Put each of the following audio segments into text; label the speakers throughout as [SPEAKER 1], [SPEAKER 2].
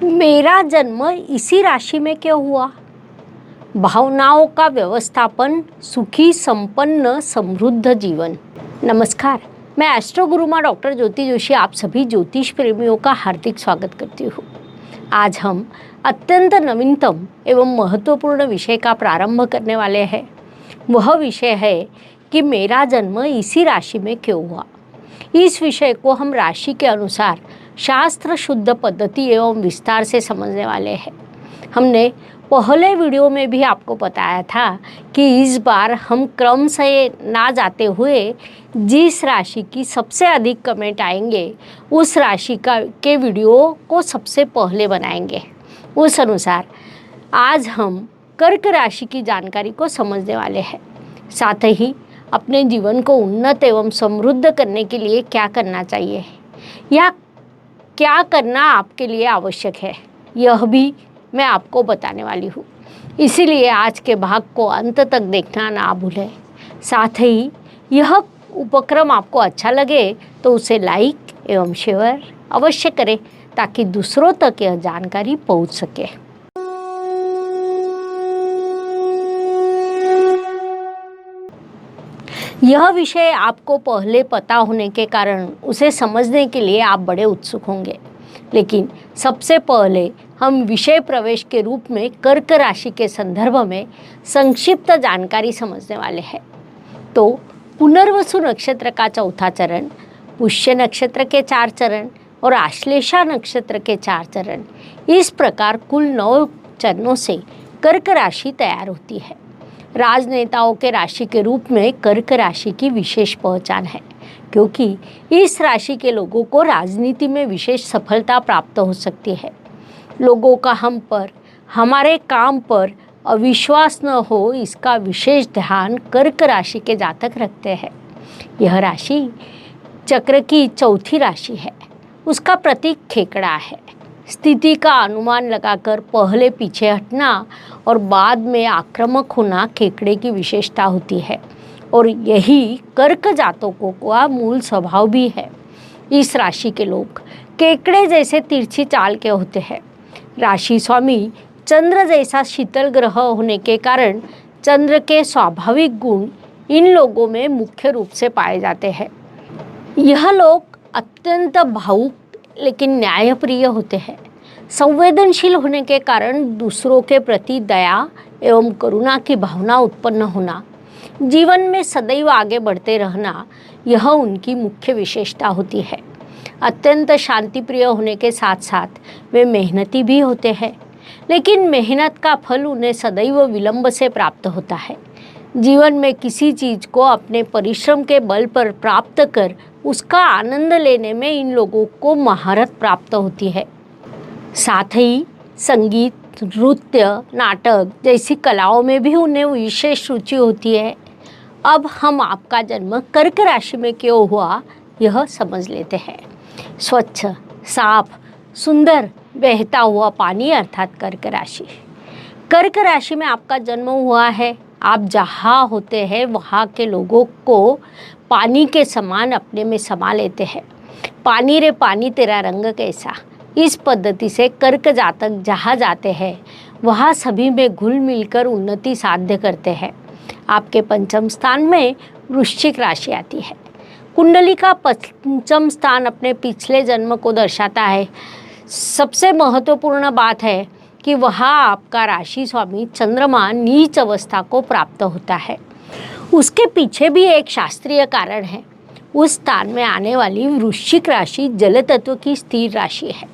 [SPEAKER 1] मेरा जन्म इसी राशि में क्यों हुआ? भावनाओं का व्यवस्थापन, सुखी, संपन्न, समृद्ध जीवन। नमस्कार, मैं एस्ट्रो गुरुमा डॉक्टर ज्योति जोशी आप सभी ज्योतिष प्रेमियों का हार्दिक स्वागत करती हूँ। आज हम अत्यंत नवीनतम एवं महत्वपूर्ण विषय का प्रारंभ करने वाले हैं। वह विषय है कि मेरा जन्म इसी राशि में क्यों हुआ। इस विषय को हम राशि के अनुसार शास्त्र शुद्ध पद्धति एवं विस्तार से समझने वाले हैं। हमने पहले वीडियो में भी आपको बताया था कि इस बार हम क्रम से ना जाते हुए जिस राशि की सबसे अधिक कमेंट आएंगे उस राशि के वीडियो को सबसे पहले बनाएंगे। उस अनुसार आज हम कर्क राशि की जानकारी को समझने वाले हैं। साथ ही अपने जीवन को उन्नत एवं समृद्ध करने के लिए क्या करना चाहिए या क्या करना आपके लिए आवश्यक है, यह भी मैं आपको बताने वाली हूँ। इसीलिए आज के भाग को अंत तक देखना ना भूलें। साथ ही यह उपक्रम आपको अच्छा लगे तो उसे लाइक एवं शेयर अवश्य करें ताकि दूसरों तक यह जानकारी पहुँच सके। यह विषय आपको पहले पता होने के कारण उसे समझने के लिए आप बड़े उत्सुक होंगे, लेकिन सबसे पहले हम विषय प्रवेश के रूप में कर्क राशि के संदर्भ में संक्षिप्त जानकारी समझने वाले हैं। तो पुनर्वसु नक्षत्र का चौथा चरण, पुष्य नक्षत्र के 4 चरण और आश्लेषा नक्षत्र के 4 चरण, इस प्रकार कुल 9 चरणों से कर्क राशि तैयार होती है। राजनेताओं के राशि के रूप में कर्क राशि की विशेष पहचान है, क्योंकि इस राशि के लोगों को राजनीति में विशेष सफलता प्राप्त हो सकती है। लोगों का हम पर, हमारे काम पर अविश्वास न हो, इसका विशेष ध्यान कर्क राशि के जातक रखते हैं। यह राशि चक्र की चौथी राशि है। उसका प्रतीक खेकड़ा है। स्थिति का अनुमान लगाकर पहले पीछे हटना और बाद में आक्रामक होना खेकड़े की विशेषता होती है और यही कर्क जातकों का मूल स्वभाव भी है। इस राशि के लोग केकड़े जैसे तिरछी चाल के होते हैं। राशि स्वामी चंद्र जैसा शीतल ग्रह होने के कारण चंद्र के स्वाभाविक गुण इन लोगों में मुख्य रूप से पाए जाते हैं। यह लोग अत्यंत भावुक लेकिन न्यायप्रिय होते हैं। संवेदनशील होने के कारण दूसरों के प्रति दया एवं करुणा की भावना उत्पन्न होना, जीवन में सदैव आगे बढ़ते रहना, यह उनकी मुख्य विशेषता होती है। अत्यंत शांतिप्रिय होने के साथ साथ वे मेहनती भी होते हैं, लेकिन मेहनत का फल उन्हें सदैव विलंब से प्राप्त होता है। जीवन में किसी चीज़ को अपने परिश्रम के बल पर प्राप्त कर उसका आनंद लेने में इन लोगों को महारत प्राप्त होती है। साथ ही संगीत, नृत्य, नाटक जैसी कलाओं में भी उन्हें विशेष रुचि होती है। अब हम आपका जन्म कर्क राशि में क्यों हुआ यह समझ लेते हैं। स्वच्छ, साफ, सुंदर, बहता हुआ पानी अर्थात कर्क राशि। कर्क राशि में आपका जन्म हुआ है। आप जहाँ होते हैं वहाँ के लोगों को पानी के समान अपने में समा लेते हैं। पानी रे पानी तेरा रंग कैसा, इस पद्धति से कर्क जातक जहाँ जाते हैं वहाँ सभी में घुल मिलकर उन्नति साध्य करते हैं। आपके पंचम स्थान में वृश्चिक राशि आती है। कुंडली का पंचम स्थान अपने पिछले जन्म को दर्शाता है। सबसे महत्वपूर्ण बात है कि वहाँ आपका राशि स्वामी चंद्रमा नीच अवस्था को प्राप्त होता है। उसके पीछे भी एक शास्त्रीय कारण है। उस स्थान में आने वाली वृश्चिक राशि जल तत्व की स्थिर राशि है।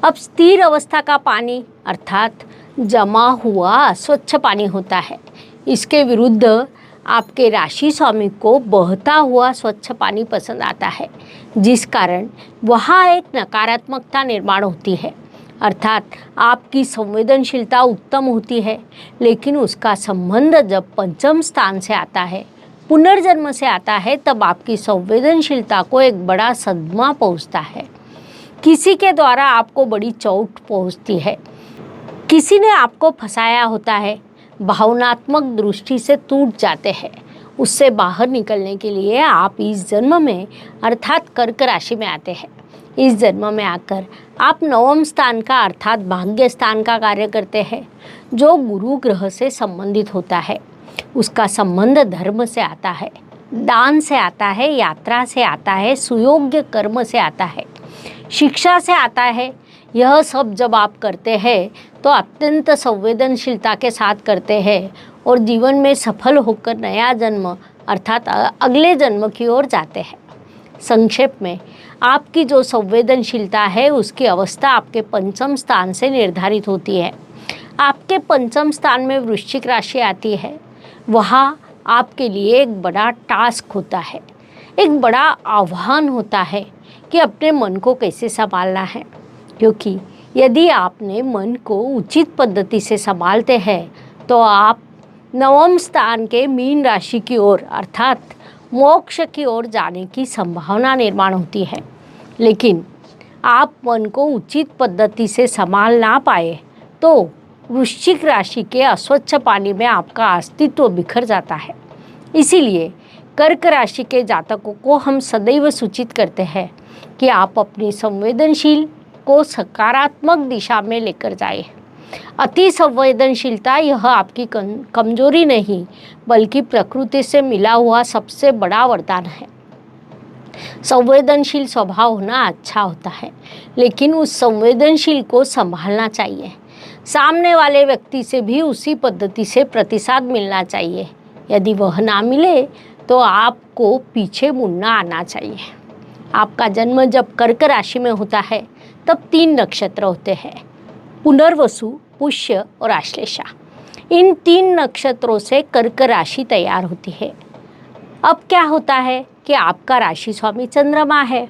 [SPEAKER 1] अब स्थिर अवस्था का पानी अर्थात जमा हुआ अस्वच्छ पानी होता है। इसके विरुद्ध आपके राशि स्वामी को बहता हुआ स्वच्छ पानी पसंद आता है, जिस कारण वहाँ एक नकारात्मकता निर्माण होती है। अर्थात आपकी संवेदनशीलता उत्तम होती है, लेकिन उसका संबंध जब पंचम स्थान से आता है, पुनर्जन्म से आता है, तब आपकी संवेदनशीलता को एक बड़ा सदमा पहुंचता है। किसी के द्वारा आपको बड़ी चोट पहुंचती है। किसी ने आपको फंसाया होता है, भावनात्मक दृष्टि से टूट जाते हैं। उससे बाहर निकलने के लिए आप इस जन्म में अर्थात कर्क राशि में आते हैं। इस जन्म में आकर आप नवम स्थान का अर्थात भाग्य स्थान का कार्य करते हैं, जो गुरु ग्रह से संबंधित होता है। उसका संबंध धर्म से आता है, दान से आता है, यात्रा से आता है, सुयोग्य कर्म से आता है, शिक्षा से आता है। यह सब जब आप करते हैं तो अत्यंत संवेदनशीलता के साथ करते हैं और जीवन में सफल होकर नया जन्म अर्थात अगले जन्म की ओर जाते हैं। संक्षेप में आपकी जो संवेदनशीलता है उसकी अवस्था आपके पंचम स्थान से निर्धारित होती है। आपके पंचम स्थान में वृश्चिक राशि आती है। वहाँ आपके लिए एक बड़ा टास्क होता है, एक बड़ा आह्वान होता है कि अपने मन को कैसे संभालना है। क्योंकि यदि आपने मन को उचित पद्धति से संभालते हैं तो आप नवम स्थान के मीन राशि की ओर अर्थात मोक्ष की ओर जाने की संभावना निर्माण होती है। लेकिन आप मन को उचित पद्धति से संभाल ना पाए तो वृश्चिक राशि के अस्वच्छ पानी में आपका अस्तित्व बिखर जाता है। इसीलिए कर्क राशि के जातकों को हम सदैव सूचित करते हैं कि आप अपनी संवेदनशील को सकारात्मक दिशा में लेकर जाए। अति संवेदनशीलता यह आपकी कमजोरी नहीं बल्कि प्रकृति से मिला हुआ सबसे बड़ा वरदान है। संवेदनशील स्वभाव होना अच्छा होता है, लेकिन उस संवेदनशील को संभालना चाहिए। सामने वाले व्यक्ति से भी उसी पद्धति से प्रतिसाद मिलना चाहिए। यदि वह ना मिले तो आपको पीछे मुड़ना आना चाहिए। आपका जन्म जब कर्क राशि में होता है तब 3 नक्षत्र होते हैं, पुनर्वसु, पुष्य और आश्लेषा। इन 3 नक्षत्रों से कर्क राशि तैयार होती है। अब क्या होता है कि आपका राशि स्वामी चंद्रमा है,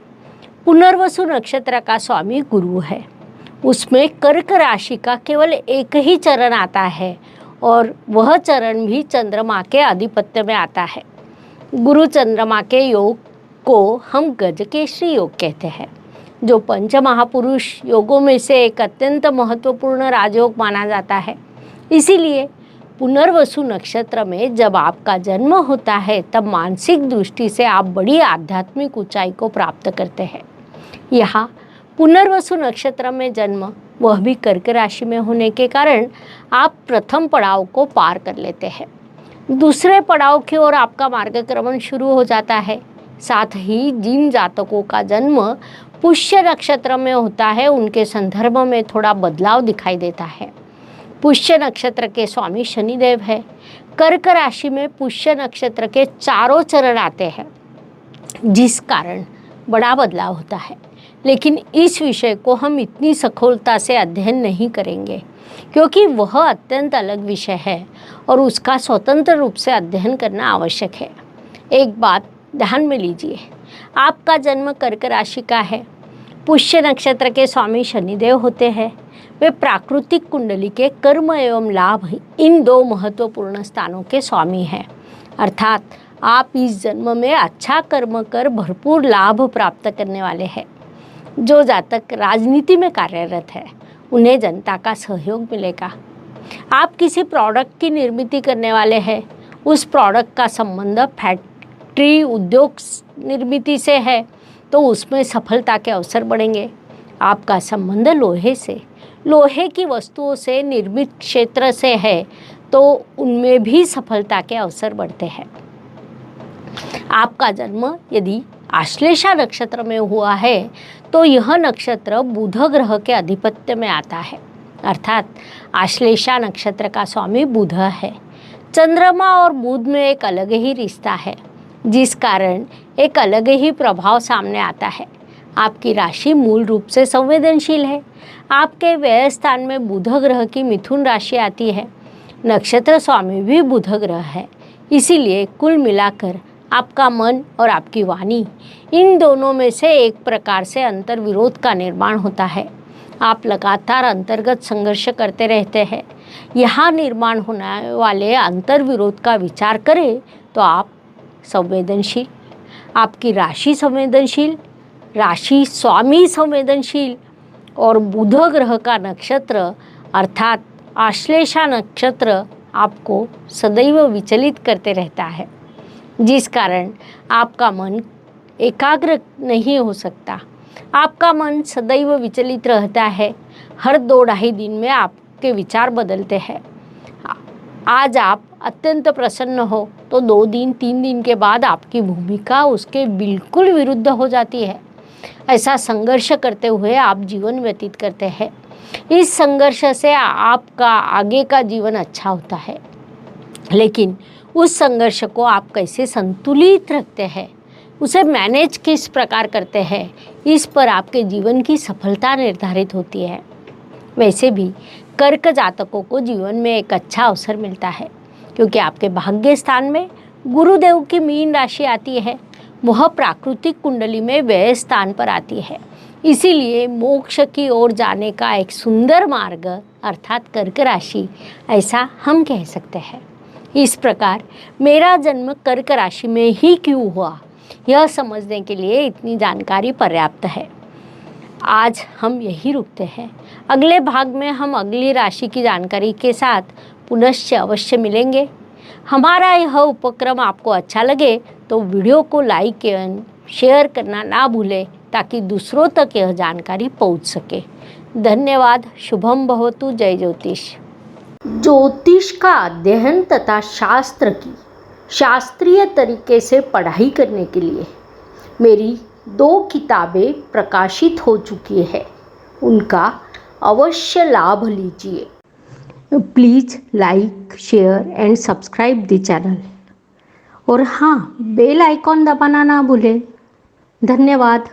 [SPEAKER 1] पुनर्वसु नक्षत्र का स्वामी गुरु है। उसमें कर्क राशि का केवल एक ही चरण आता है और वह चरण भी चंद्रमा के आधिपत्य में आता है। गुरु चंद्रमा के योग को हम गजकेसरी योग कहते हैं, जो पंच महापुरुष योगों में से एक अत्यंत महत्वपूर्ण राजयोग माना जाता है। इसीलिए पुनर्वसु नक्षत्र में जब आपका जन्म होता है तब मानसिक दृष्टि से आप बड़ी आध्यात्मिक ऊंचाई को प्राप्त करते हैं। यहाँ पुनर्वसु नक्षत्र में जन्म, वह भी कर्क राशि में होने के कारण आप प्रथम पड़ाव को पार कर लेते हैं। दूसरे पड़ाव की ओर आपका मार्गक्रमण शुरू हो जाता है। साथ ही जिन जातकों का जन्म पुष्य नक्षत्र में होता है उनके संदर्भ में थोड़ा बदलाव दिखाई देता है। पुष्य नक्षत्र के स्वामी शनिदेव है। कर्क राशि में पुष्य नक्षत्र के 4 चरण आते हैं, जिस कारण बड़ा बदलाव होता है। लेकिन इस विषय को हम इतनी सखोलता से अध्ययन नहीं करेंगे क्योंकि वह अत्यंत अलग विषय है और उसका स्वतंत्र रूप से अध्ययन करना आवश्यक है। एक बात ध्यान में लीजिए, आपका जन्म कर्क राशि का है। पुष्य नक्षत्र के स्वामी शनिदेव होते हैं। वे प्राकृतिक कुंडली के कर्म एवं लाभ इन 2 महत्वपूर्ण स्थानों के स्वामी हैं। अर्थात आप इस जन्म में अच्छा कर्म कर भरपूर लाभ प्राप्त करने वाले हैं। जो जातक राजनीति में कार्यरत है उन्हें जनता का सहयोग मिलेगा। आप किसी प्रोडक्ट की निर्मित करने वाले हैं, उस प्रोडक्ट का संबंध फैक्ट्री उद्योग निर्मित से है तो उसमें सफलता के अवसर बढ़ेंगे। आपका संबंध लोहे से, लोहे की वस्तुओं से निर्मित क्षेत्र से है तो उनमें भी सफलता के अवसर बढ़ते हैं। आपका जन्म यदि आश्लेषा नक्षत्र में हुआ है तो यह नक्षत्र बुध ग्रह के आधिपत्य में आता है। अर्थात आश्लेषा नक्षत्र का स्वामी बुध है। चंद्रमा और बुध में एक अलग ही रिश्ता है, जिस कारण एक अलग ही प्रभाव सामने आता है। आपकी राशि मूल रूप से संवेदनशील है। आपके व्यय स्थान में बुध ग्रह की मिथुन राशि आती है। नक्षत्र स्वामी भी बुध ग्रह है। इसीलिए कुल मिलाकर आपका मन और आपकी वाणी, इन दोनों में से एक प्रकार से अंतर्विरोध का निर्माण होता है। आप लगातार अंतर्गत संघर्ष करते रहते हैं। यहाँ निर्माण होने वाले अंतर्विरोध का विचार करें तो आप संवेदनशील, आपकी राशि संवेदनशील, राशि स्वामी संवेदनशील और बुध ग्रह का नक्षत्र अर्थात आश्लेषा नक्षत्र आपको सदैव विचलित करते रहता है, जिस कारण आपका मन एकाग्र नहीं हो सकता। आपका मन सदैव विचलित रहता है। हर 2-2.5 दिन में आपके विचार बदलते हैं। आज आप अत्यंत प्रसन्न हो तो 2 दिन 3 दिन के बाद आपकी भूमिका उसके बिल्कुल विरुद्ध हो जाती है। ऐसा संघर्ष करते हुए आप जीवन व्यतीत करते हैं। इस संघर्ष से आपका आगे का जीवन अच्छा होता है, लेकिन उस संघर्ष को आप कैसे संतुलित रखते हैं, उसे मैनेज किस प्रकार करते हैं, इस पर आपके जीवन की सफलता निर्धारित होती है। वैसे भी कर्क जातकों को जीवन में एक अच्छा अवसर मिलता है, क्योंकि आपके भाग्य स्थान में गुरुदेव की मीन राशि आती है। वह प्राकृतिक कुंडली में व्यय स्थान पर आती है। इसीलिए मोक्ष की ओर जाने का एक सुंदर मार्ग अर्थात कर्क राशि, ऐसा हम कह सकते हैं। इस प्रकार मेरा जन्म कर्क राशि में ही क्यों हुआ, यह समझने के लिए इतनी जानकारी पर्याप्त है। आज हम यही रुकते हैं। अगले भाग में हम अगली राशि की जानकारी के साथ पुनश्च अवश्य मिलेंगे। हमारा यह उपक्रम आपको अच्छा लगे तो वीडियो को लाइक एवं शेयर करना ना भूलें, ताकि दूसरों तक यह जानकारी पहुंच सके। धन्यवाद। शुभम भवतु। जय ज्योतिष। ज्योतिष का अध्ययन तथा शास्त्र की शास्त्रीय तरीके से पढ़ाई करने के लिए मेरी 2 किताबें प्रकाशित हो चुकी है, उनका अवश्य लाभ लीजिए। Please like share and subscribe the channel, और हाँ, बेल आइकॉन दबाना ना भूलें। धन्यवाद।